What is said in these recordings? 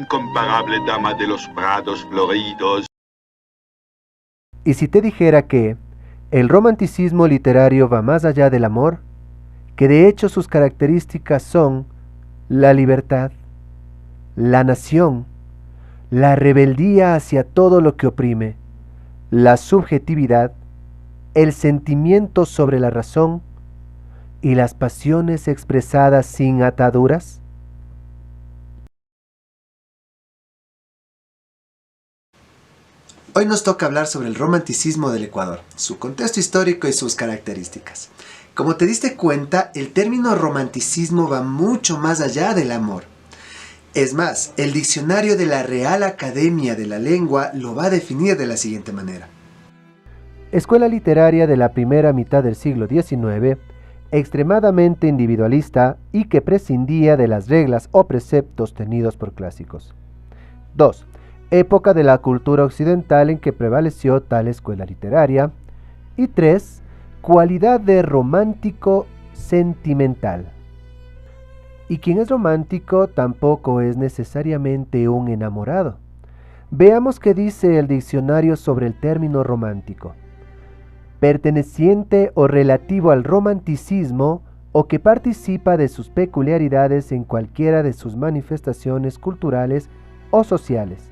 incomparable dama de los prados floridos. ¿Y si te dijera que el romanticismo literario va más allá del amor? Que de hecho sus características son la libertad, la nación, la rebeldía hacia todo lo que oprime, la subjetividad, el sentimiento sobre la razón y las pasiones expresadas sin ataduras. Hoy nos toca hablar sobre el romanticismo del Ecuador, su contexto histórico y sus características. Como te diste cuenta, el término romanticismo va mucho más allá del amor. Es más, el diccionario de la Real Academia de la Lengua lo va a definir de la siguiente manera. Escuela literaria de la primera mitad del siglo XIX, extremadamente individualista y que prescindía de las reglas o preceptos tenidos por clásicos. 2. Época de la cultura occidental en que prevaleció tal escuela literaria. Y 3. Cualidad de romántico sentimental. Y quien es romántico tampoco es necesariamente un enamorado. Veamos qué dice el diccionario sobre el término romántico. Perteneciente o relativo al romanticismo o que participa de sus peculiaridades en cualquiera de sus manifestaciones culturales o sociales.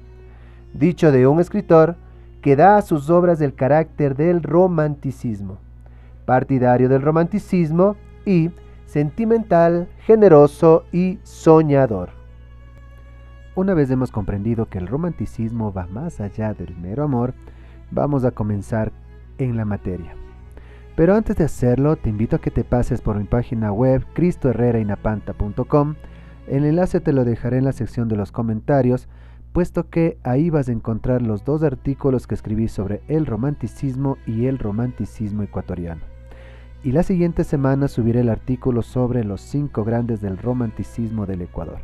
Dicho de un escritor que da a sus obras el carácter del romanticismo, partidario del romanticismo y sentimental, generoso y soñador. Una vez hemos comprendido que el romanticismo va más allá del mero amor, vamos a comenzar en la materia. Pero antes de hacerlo, te invito a que te pases por mi página web cristoherrerainapanta.com. El enlace te lo dejaré en la sección de los comentarios, puesto que ahí vas a encontrar los 2 artículos que escribí sobre el romanticismo y el romanticismo ecuatoriano. Y la siguiente semana subiré el artículo sobre los 5 grandes del romanticismo del Ecuador.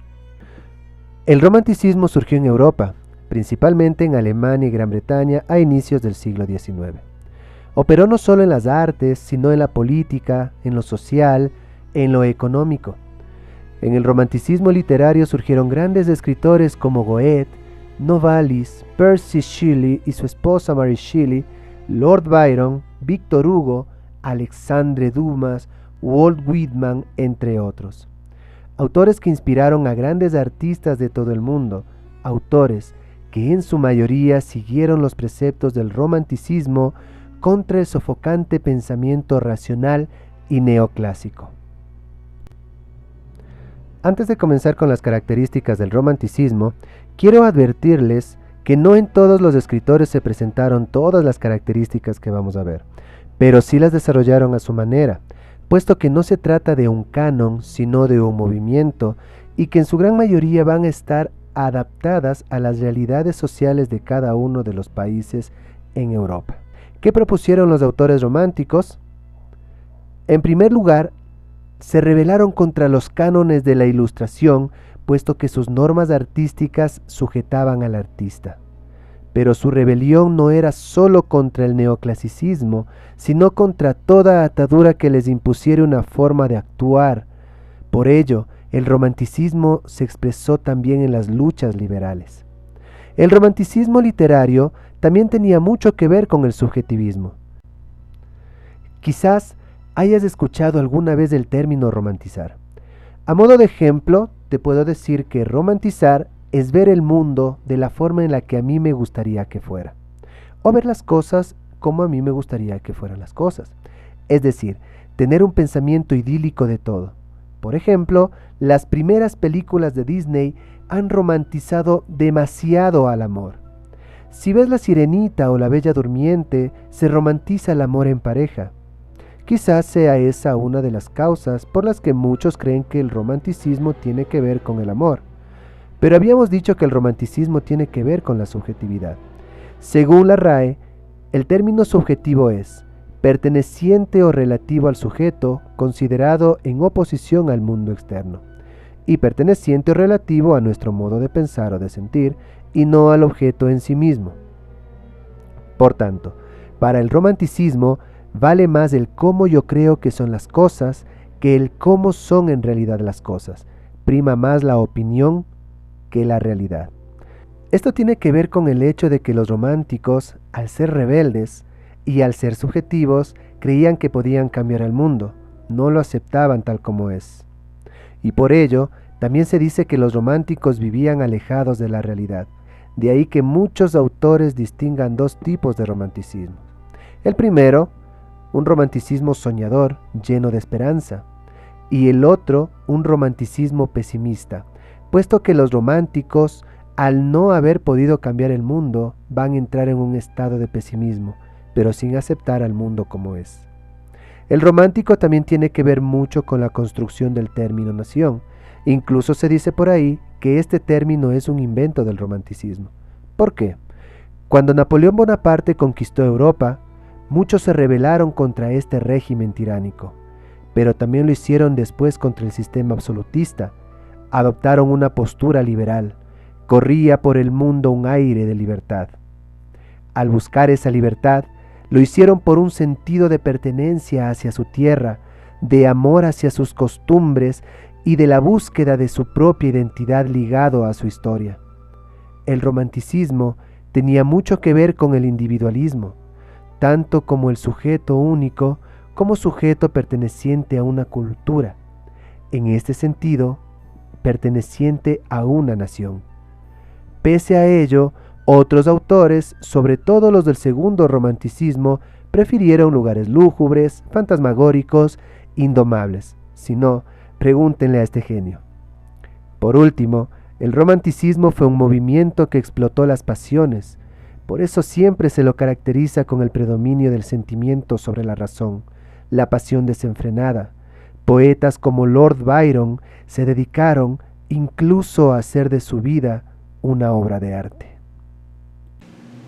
El romanticismo surgió en Europa, principalmente en Alemania y Gran Bretaña a inicios del siglo XIX. Operó no solo en las artes, sino en la política, en lo social, en lo económico. En el romanticismo literario surgieron grandes escritores como Goethe, Novalis, Percy Shelley y su esposa Mary Shelley, Lord Byron, Victor Hugo, Alexandre Dumas, Walt Whitman, entre otros. Autores que inspiraron a grandes artistas de todo el mundo, autores que en su mayoría siguieron los preceptos del romanticismo contra el sofocante pensamiento racional y neoclásico. Antes de comenzar con las características del romanticismo, quiero advertirles que no en todos los escritores se presentaron todas las características que vamos a ver, pero sí las desarrollaron a su manera, puesto que no se trata de un canon, sino de un movimiento, y que en su gran mayoría van a estar adaptadas a las realidades sociales de cada uno de los países en Europa. ¿Qué propusieron los autores románticos? En primer lugar, se rebelaron contra los cánones de la Ilustración, puesto que sus normas artísticas sujetaban al artista. Pero su rebelión no era solo contra el neoclasicismo, sino contra toda atadura que les impusiera una forma de actuar. Por ello, el romanticismo se expresó también en las luchas liberales. El romanticismo literario también tenía mucho que ver con el subjetivismo. Quizás hayas escuchado alguna vez el término romantizar. A modo de ejemplo, te puedo decir que romantizar es ver el mundo de la forma en la que a mí me gustaría que fuera, o ver las cosas como a mí me gustaría que fueran las cosas. Es decir, tener un pensamiento idílico de todo. Por ejemplo, las primeras películas de Disney han romantizado demasiado al amor. Si ves La Sirenita o La Bella Durmiente, se romantiza el amor en pareja. Quizás sea esa una de las causas por las que muchos creen que el romanticismo tiene que ver con el amor. Pero habíamos dicho que el romanticismo tiene que ver con la subjetividad. Según la RAE, el término subjetivo es perteneciente o relativo al sujeto, considerado en oposición al mundo externo, y perteneciente o relativo a nuestro modo de pensar o de sentir, y no al objeto en sí mismo. Por tanto, para el romanticismo, vale más el cómo yo creo que son las cosas que el cómo son en realidad las cosas. Prima más la opinión que la realidad. Esto tiene que ver con el hecho de que los románticos, al ser rebeldes y al ser subjetivos, creían que podían cambiar el mundo, no lo aceptaban tal como es. Y por ello, también se dice que los románticos vivían alejados de la realidad. De ahí que muchos autores distingan dos tipos de romanticismo. El primero, un romanticismo soñador, lleno de esperanza, y el otro, un romanticismo pesimista, puesto que los románticos, al no haber podido cambiar el mundo, van a entrar en un estado de pesimismo, pero sin aceptar al mundo como es. El romántico también tiene que ver mucho con la construcción del término nación. Incluso se dice por ahí que este término es un invento del romanticismo. ¿Por qué? Cuando Napoleón Bonaparte conquistó Europa, muchos se rebelaron contra este régimen tiránico, pero también lo hicieron después contra el sistema absolutista. Adoptaron una postura liberal. Corría por el mundo un aire de libertad. Al buscar esa libertad, lo hicieron por un sentido de pertenencia hacia su tierra, de amor hacia sus costumbres y de la búsqueda de su propia identidad ligado a su historia. El romanticismo tenía mucho que ver con el individualismo, tanto como el sujeto único como sujeto perteneciente a una cultura, en este sentido, perteneciente a una nación. Pese a ello, otros autores, sobre todo los del segundo romanticismo, prefirieron lugares lúgubres, fantasmagóricos, indomables. Si no, pregúntenle a este genio. Por último, el romanticismo fue un movimiento que explotó las pasiones. Por eso siempre se lo caracteriza con el predominio del sentimiento sobre la razón, la pasión desenfrenada. Poetas como Lord Byron se dedicaron incluso a hacer de su vida una obra de arte.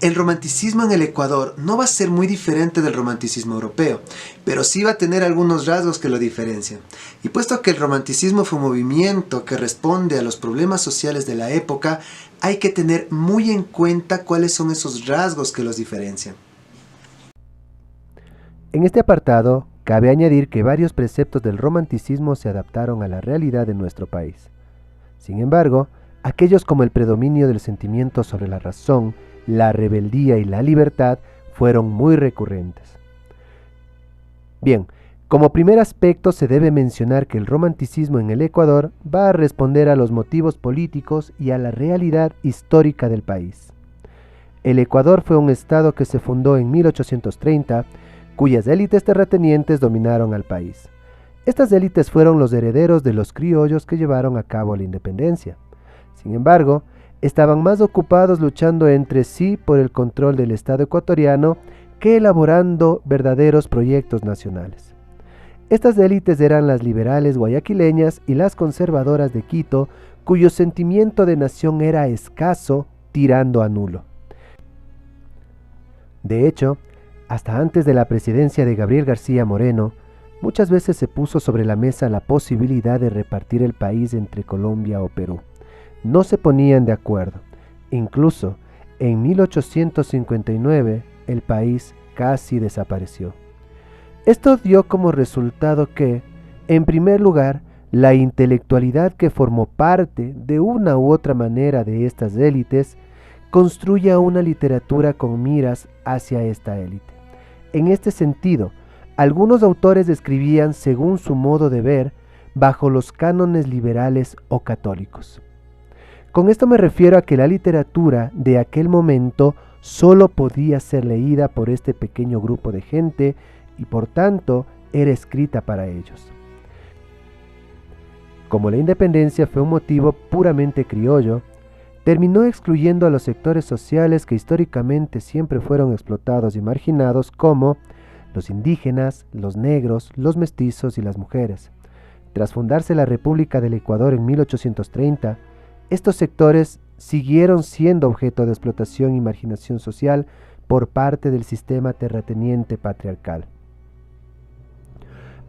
El romanticismo en el Ecuador no va a ser muy diferente del romanticismo europeo, pero sí va a tener algunos rasgos que lo diferencian. Y puesto que el romanticismo fue un movimiento que responde a los problemas sociales de la época, hay que tener muy en cuenta cuáles son esos rasgos que los diferencian. En este apartado, cabe añadir que varios preceptos del romanticismo se adaptaron a la realidad de nuestro país. Sin embargo, aquellos como el predominio del sentimiento sobre la razón, la rebeldía y la libertad fueron muy recurrentes. Bien, como primer aspecto se debe mencionar que el romanticismo en el Ecuador va a responder a los motivos políticos y a la realidad histórica del país. El Ecuador fue un estado que se fundó en 1830, cuyas élites terratenientes dominaron al país. Estas élites fueron los herederos de los criollos que llevaron a cabo la independencia. Sin embargo, estaban más ocupados luchando entre sí por el control del Estado ecuatoriano que elaborando verdaderos proyectos nacionales. Estas élites eran las liberales guayaquileñas y las conservadoras de Quito, cuyo sentimiento de nación era escaso, tirando a nulo. De hecho, hasta antes de la presidencia de Gabriel García Moreno, muchas veces se puso sobre la mesa la posibilidad de repartir el país entre Colombia o Perú. No se ponían de acuerdo. Incluso en 1859 el país casi desapareció. Esto dio como resultado que, en primer lugar, la intelectualidad que formó parte de una u otra manera de estas élites construya una literatura con miras hacia esta élite. En este sentido, algunos autores escribían según su modo de ver bajo los cánones liberales o católicos. Con esto me refiero a que la literatura de aquel momento solo podía ser leída por este pequeño grupo de gente y por tanto era escrita para ellos. Como la independencia fue un motivo puramente criollo, terminó excluyendo a los sectores sociales que históricamente siempre fueron explotados y marginados, como los indígenas, los negros, los mestizos y las mujeres. Tras fundarse la República del Ecuador en 1830, estos sectores siguieron siendo objeto de explotación y marginación social por parte del sistema terrateniente patriarcal.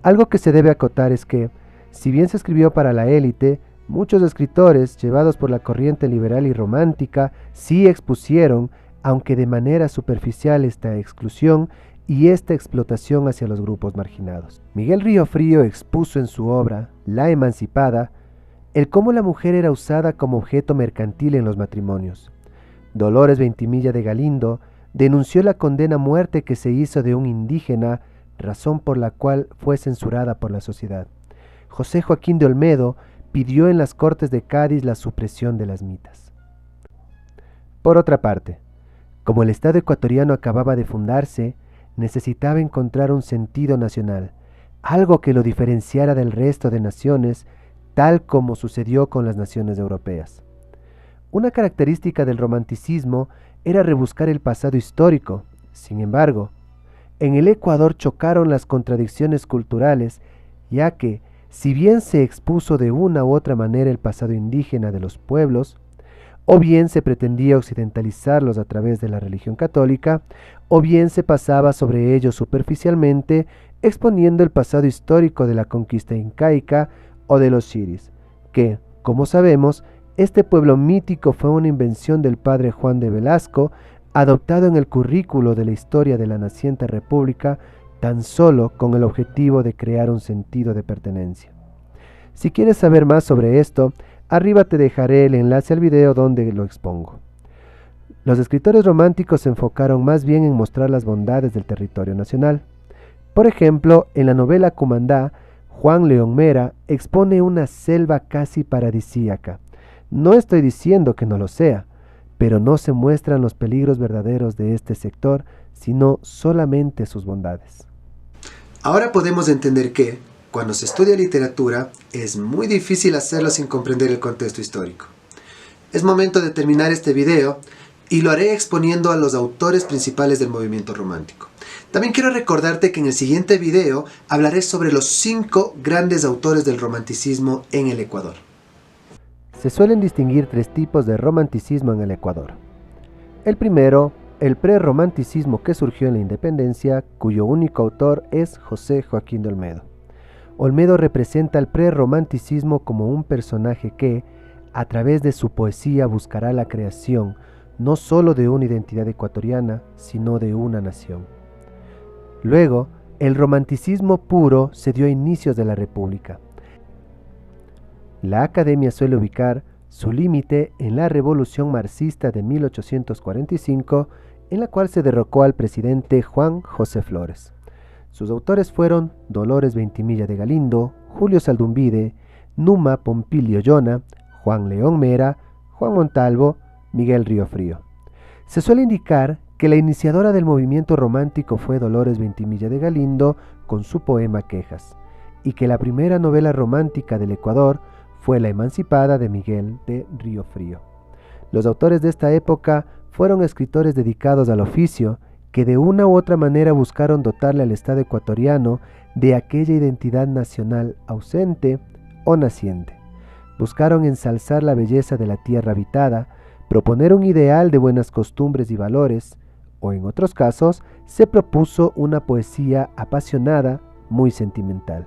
Algo que se debe acotar es que, si bien se escribió para la élite, muchos escritores, llevados por la corriente liberal y romántica, sí expusieron, aunque de manera superficial, esta exclusión y esta explotación hacia los grupos marginados. Miguel Riofrío expuso en su obra, La Emancipada, el cómo la mujer era usada como objeto mercantil en los matrimonios. Dolores Ventimilla de Galindo denunció la condena a muerte que se hizo de un indígena, razón por la cual fue censurada por la sociedad. José Joaquín de Olmedo pidió en las Cortes de Cádiz la supresión de las mitas. Por otra parte, como el Estado ecuatoriano acababa de fundarse, necesitaba encontrar un sentido nacional, algo que lo diferenciara del resto de naciones, tal como sucedió con las naciones europeas. Una característica del romanticismo era rebuscar el pasado histórico. Sin embargo, en el Ecuador chocaron las contradicciones culturales, ya que, si bien se expuso de una u otra manera el pasado indígena de los pueblos, o bien se pretendía occidentalizarlos a través de la religión católica, o bien se pasaba sobre ellos superficialmente, exponiendo el pasado histórico de la conquista incaica o de los xiris, que, como sabemos, este pueblo mítico fue una invención del padre Juan de Velasco, adoptado en el currículo de la historia de la naciente república, tan solo con el objetivo de crear un sentido de pertenencia. Si quieres saber más sobre esto, arriba te dejaré el enlace al video donde lo expongo. Los escritores románticos se enfocaron más bien en mostrar las bondades del territorio nacional. Por ejemplo, en la novela Cumandá, Juan León Mera expone una selva casi paradisíaca. No estoy diciendo que no lo sea, pero no se muestran los peligros verdaderos de este sector, sino solamente sus bondades. Ahora podemos entender que, cuando se estudia literatura, es muy difícil hacerlo sin comprender el contexto histórico. Es momento de terminar este video y lo haré exponiendo a los autores principales del movimiento romántico. También quiero recordarte que en el siguiente video hablaré sobre los 5 grandes autores del romanticismo en el Ecuador. Se suelen distinguir 3 tipos de romanticismo en el Ecuador. El primero, el prerromanticismo que surgió en la independencia, cuyo único autor es José Joaquín de Olmedo. Olmedo representa el prerromanticismo como un personaje que, a través de su poesía, buscará la creación no solo de una identidad ecuatoriana, sino de una nación. Luego, el romanticismo puro se dio a inicios de la República. La academia suele ubicar su límite en la Revolución Marxista de 1845, en la cual se derrocó al presidente Juan José Flores. Sus autores fueron Dolores Ventimilla de Galindo, Julio Saldumbide, Numa Pompilio Llona, Juan León Mera, Juan Montalvo, Miguel Riofrío. Se suele indicar que la iniciadora del movimiento romántico fue Dolores Ventimilla de Galindo con su poema Quejas, y que la primera novela romántica del Ecuador fue La Emancipada de Miguel de Riofrío. Los autores de esta época fueron escritores dedicados al oficio que de una u otra manera buscaron dotarle al Estado ecuatoriano de aquella identidad nacional ausente o naciente. Buscaron ensalzar la belleza de la tierra habitada, proponer un ideal de buenas costumbres y valores, o en otros casos, se propuso una poesía apasionada, muy sentimental.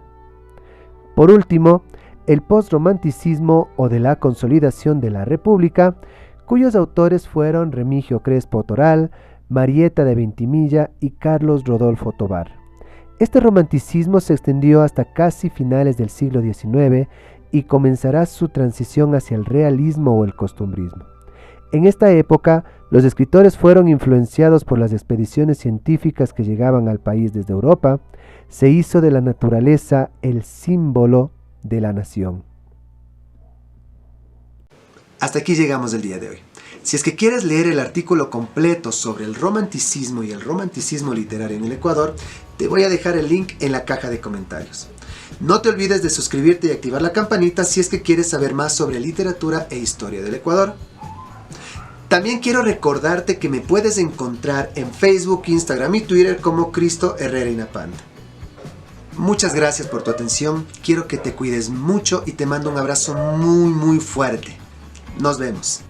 Por último, el postromanticismo o de la consolidación de la República, cuyos autores fueron Remigio Crespo Toral, Marieta de Ventimilla y Carlos Rodolfo Tovar. Este romanticismo se extendió hasta casi finales del siglo XIX y comenzará su transición hacia el realismo o el costumbrismo. En esta época, los escritores fueron influenciados por las expediciones científicas que llegaban al país desde Europa. Se hizo de la naturaleza el símbolo de la nación. Hasta aquí llegamos el día de hoy. Si es que quieres leer el artículo completo sobre el romanticismo y el romanticismo literario en el Ecuador, te voy a dejar el link en la caja de comentarios. No te olvides de suscribirte y activar la campanita si es que quieres saber más sobre literatura e historia del Ecuador. También quiero recordarte que me puedes encontrar en Facebook, Instagram y Twitter como Cristo Herrera Inapanda. Muchas gracias por tu atención, quiero que te cuides mucho y te mando un abrazo muy fuerte. Nos vemos.